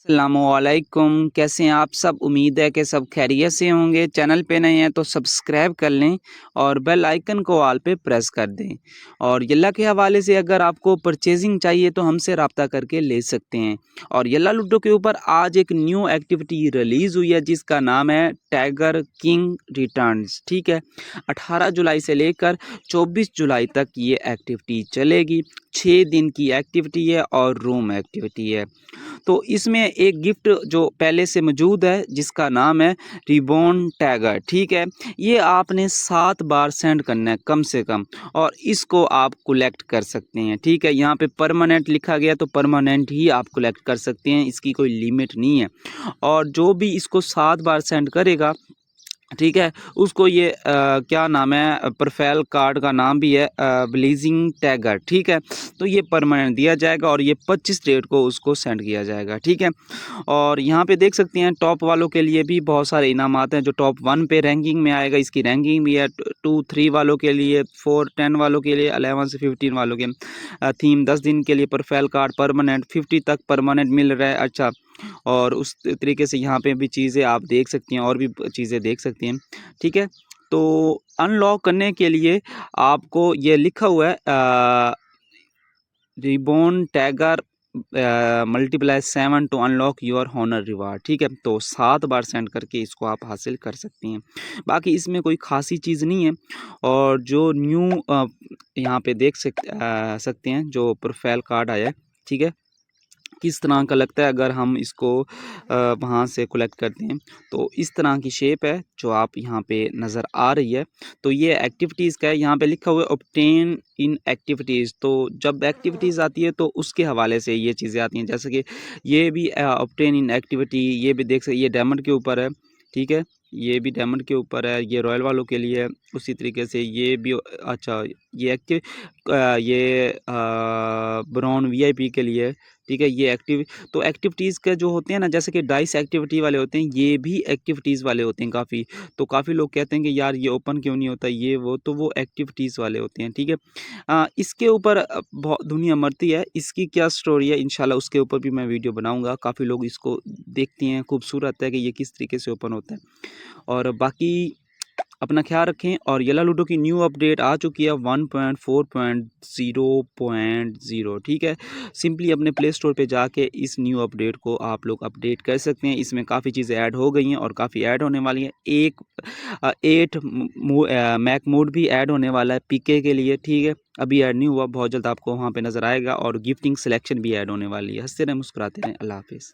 अस्सलामुअलैकुम, कैसे हैं आप सब? उम्मीद है कि सब खैरियत से होंगे। चैनल पे नए हैं तो सब्सक्राइब कर लें और बेल आइकन को ऑल पे प्रेस कर दें। और यल्ला के हवाले से अगर आपको परचेजिंग चाहिए तो हमसे रब्ता करके ले सकते हैं। और यल्ला लूडो के ऊपर आज एक न्यू एक्टिविटी रिलीज़ हुई है जिसका नाम है टाइगर किंग रिटर्न्स। ठीक है, 18 जुलाई से लेकर 24 जुलाई तक ये एक्टिविटी चलेगी। 6 दिन की एक्टिविटी है और रूम एक्टिविटी है। तो इसमें एक गिफ्ट जो पहले से मौजूद है जिसका नाम है रिबॉन टैगर। ठीक है, ये आपने 7 बार सेंड करना है कम से कम और इसको आप कलेक्ट कर सकते हैं। ठीक है, यहाँ पे परमानेंट लिखा गया तो परमानेंट ही आप कलेक्ट कर सकते हैं, इसकी कोई लिमिट नहीं है। और जो भी इसको 7 बार सेंड करेगा, ठीक है, उसको ये क्या नाम है, प्रोफाइल कार्ड का नाम भी है ब्लेजिंग टैगर। ठीक है, तो ये परमानेंट दिया जाएगा और ये 25 डेट को उसको सेंड किया जाएगा। ठीक है, और यहाँ पे देख सकते हैं टॉप वालों के लिए भी बहुत सारे इनामात हैं। जो टॉप 1 पे रैंकिंग में आएगा, इसकी रैंकिंग भी है। 2 3 वालों के लिए, 4 10 वालों के लिए, 11 से 15 वालों के थीम 10 दिन के लिए प्रोफाइल कार्ड परमानेंट, 50 तक परमानेंट मिल रहा है। अच्छा, और उस तरीके से यहाँ पे भी चीज़ें आप देख सकती हैं और भी चीज़ें देख सकती हैं। ठीक है, तो अनलॉक करने के लिए आपको ये लिखा हुआ है ribbon tagger multiply 7 to unlock your honour reward. ठीक है, तो 7 बार सेंड करके इसको आप हासिल कर सकती हैं। बाकी इसमें कोई खासी चीज़ नहीं है। और जो न्यू यहाँ पे देख सकते हैं जो प्रोफाइल कार्ड आया है। ठीक है, किस तरह का लगता है अगर हम इसको वहाँ से कलेक्ट करते हैं तो इस तरह की शेप है जो आप यहाँ पे नज़र आ रही है। तो ये एक्टिविटीज़ का है, यहाँ पे लिखा हुआ है ऑब्टेन इन एक्टिविटीज़। तो जब एक्टिविटीज़ आती है तो उसके हवाले से ये चीज़ें आती हैं, जैसे कि ये भी ऑब्टेन इन एक्टिविटी, ये भी देख सकते, ये डायमंड के ऊपर है। ठीक है, ये भी डायमंड के ऊपर है, ये रॉयल वालों के लिए है। उसी तरीके से ये भी अच्छा, ये ये ब्राउन वीआईपी के लिए है। ठीक है, ये तो एक्टिविटीज़ का जो होते हैं ना, जैसे कि डाइस एक्टिविटी वाले होते हैं, ये भी एक्टिविटीज़ वाले होते हैं काफ़ी। तो काफ़ी लोग कहते हैं कि यार ये ओपन क्यों नहीं होता, ये वो, तो वो एक्टिविटीज़ वाले होते हैं। ठीक है, इसके ऊपर बहुत दुनिया मरती है, इसकी क्या स्टोरी है इंशाल्लाह उसके ऊपर भी मैं वीडियो बनाऊंगा। काफ़ी लोग इसको देखते हैं, खूबसूरत है कि ये किस तरीके से ओपन होता है। और बाकी अपना ख्याल रखें। और येला लूडो की न्यू अपडेट आ चुकी है 1.4.0.0। ठीक है, सिंपली अपने प्ले स्टोर पे जाके इस न्यू अपडेट को आप लोग अपडेट कर सकते हैं। इसमें काफ़ी चीज़ें ऐड हो गई हैं और काफ़ी ऐड होने वाली हैं। एक 8 मैक मोड भी ऐड होने वाला है पीके के लिए। ठीक है, अभी ऐड नहीं हुआ, बहुत जल्द आपको वहाँ पे नज़र आएगा। और गिफ्टिंग सिलेक्शन भी ऐड होने वाली है। हंसते रहें, मुस्कुराते रहें। अल्लाह हाफिज़।